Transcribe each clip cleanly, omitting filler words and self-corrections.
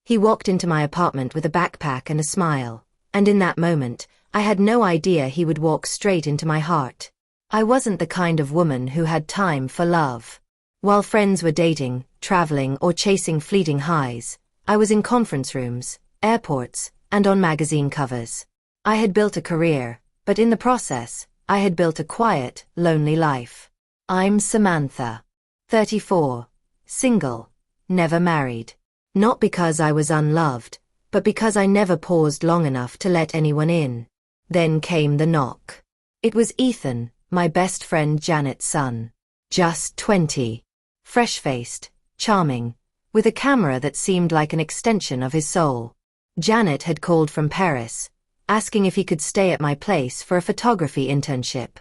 He walked into my apartment with a backpack and a smile, and in that moment, I had no idea he would walk straight into my heart. I wasn't the kind of woman who had time for love. While friends were dating, traveling, or chasing fleeting highs, I was in conference rooms, airports, and on magazine covers. I had built a career, but in the process, I had built a quiet, lonely life. I'm Samantha. 34. Single. Never married. Not because I was unloved, but because I never paused long enough to let anyone in. Then came the knock. It was Ethan, my best friend Janet's son. Just 20. Fresh-faced, charming, with a camera that seemed like an extension of his soul. Janet had called from Paris, asking if he could stay at my place for a photography internship.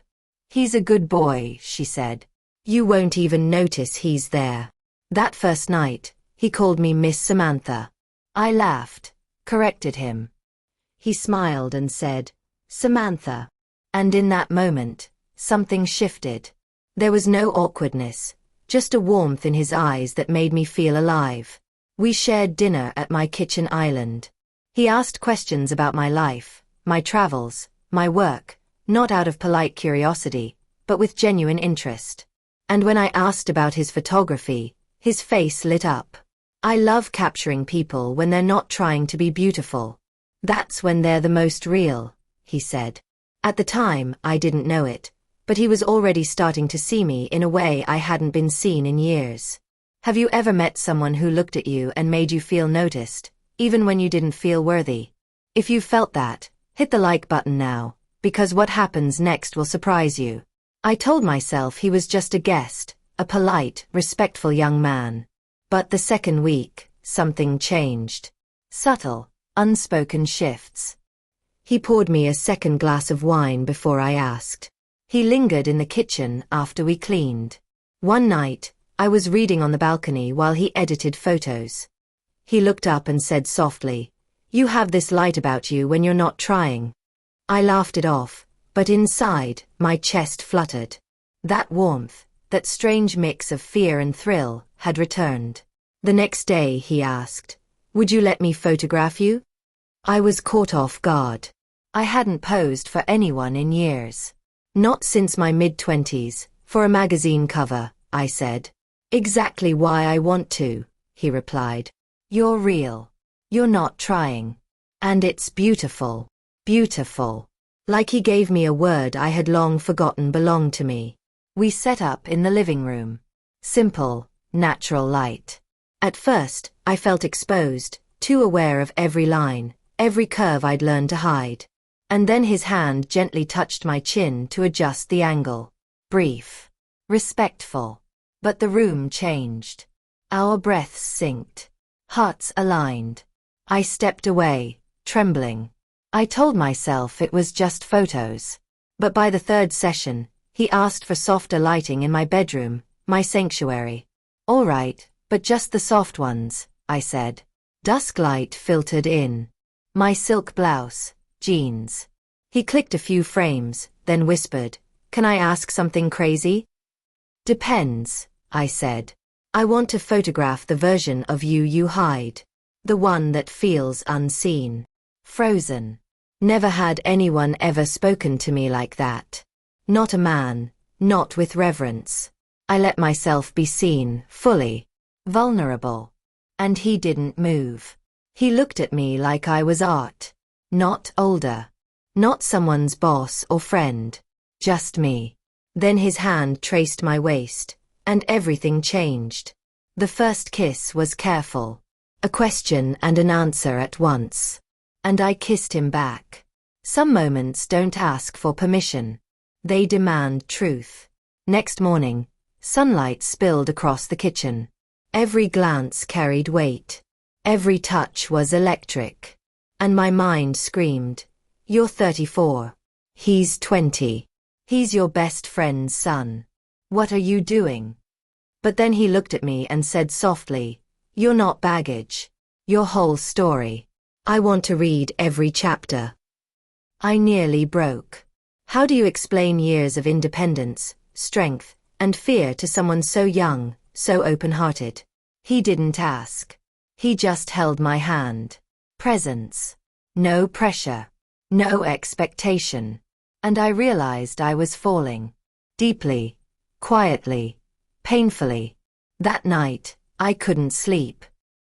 "He's a good boy," she said. "You won't even notice he's there." That first night, he called me Miss Samantha. I laughed, corrected him. He smiled and said, "Samantha." And in that moment, something shifted. There was no awkwardness, just a warmth in his eyes that made me feel alive. We shared dinner at my kitchen island. He asked questions about my life, my travels, my work, not out of polite curiosity, but with genuine interest. And when I asked about his photography, his face lit up. I love capturing people when they're not trying to be beautiful. That's when they're the most real, he said. At the time, I didn't know it, but he was already starting to see me in a way I hadn't been seen in years. Have you ever met someone who looked at you and made you feel noticed, even when you didn't feel worthy? If you felt that, hit the like button now, because what happens next will surprise you. I told myself he was just a guest, a polite, respectful young man. But the second week, something changed. Subtle, unspoken shifts. He poured me a second glass of wine before I asked. He lingered in the kitchen after we cleaned. One night, I was reading on the balcony while he edited photos. He looked up and said softly, "You have this light about you when you're not trying." I laughed it off, but inside, my chest fluttered. That warmth, that strange mix of fear and thrill, had returned. The next day, he asked, "Would you let me photograph you?" I was caught off guard. I hadn't posed for anyone in years. Not since my mid-20s, for a magazine cover, I said. "Exactly why I want to," he replied. "You're real. You're not trying. And it's beautiful. Beautiful." Like he gave me a word I had long forgotten belonged to me. We set up in the living room. Simple, natural light. At first, I felt exposed, too aware of every line, every curve I'd learned to hide. And then his hand gently touched my chin to adjust the angle. Brief. Respectful. But the room changed. Our breaths synced. Hearts aligned. I stepped away, trembling. I told myself it was just photos. But by the third session, he asked for softer lighting in my bedroom, my sanctuary. "All right, but just the soft ones," I said. Dusk light filtered in. My silk blouse, jeans. He clicked a few frames, then whispered, "Can I ask something crazy?" "Depends," I said. "I want to photograph the version of you you hide. The one that feels unseen. Frozen. Never had anyone ever spoken to me like that. Not a man, not with reverence. I let myself be seen, fully. Vulnerable. And he didn't move. He looked at me like I was art. Not older. Not someone's boss or friend. Just me. Then his hand traced my waist, and everything changed. The first kiss was careful. A question and an answer at once. And I kissed him back. Some moments don't ask for permission. They demand truth. Next morning, sunlight spilled across the kitchen. Every glance carried weight. Every touch was electric. And my mind screamed, "You're 34. He's 20. He's your best friend's son. What are you doing?" But then he looked at me and said softly, "You're not baggage. Your whole story. I want to read every chapter." I nearly broke. How do you explain years of independence, strength, and fear to someone so young, so open-hearted? He didn't ask. He just held my hand. Presence. No pressure. No expectation. And I realized I was falling. Deeply. Quietly. Painfully. That night, I couldn't sleep.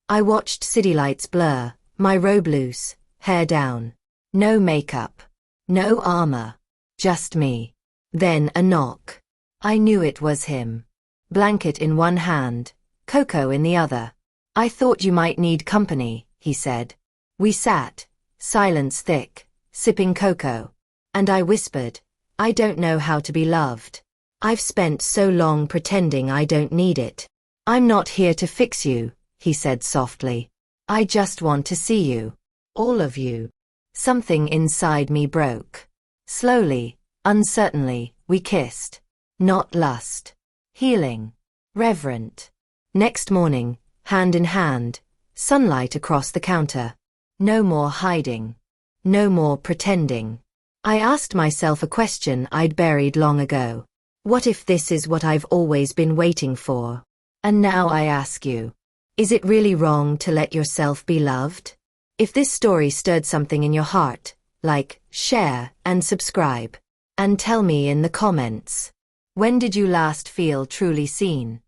I watched city lights blur, my robe loose, hair down. No makeup. No armor. Just me. Then a knock. I knew it was him. Blanket in one hand, cocoa in the other. I thought you might need company, he said. We sat, silence thick, sipping cocoa. And I whispered, I don't know how to be loved. I've spent so long pretending I don't need it. I'm not here to fix you, he said softly. I just want to see you. All of you. Something inside me broke. Slowly, uncertainly, we kissed. Not lust. Healing. Reverent. Next morning, hand in hand, sunlight across the counter. No more hiding. No more pretending. I asked myself a question I'd buried long ago. What if this is what I've always been waiting for? And now I ask you, is it really wrong to let yourself be loved? If this story stirred something in your heart, like, share, and subscribe. And tell me in the comments, when did you last feel truly seen?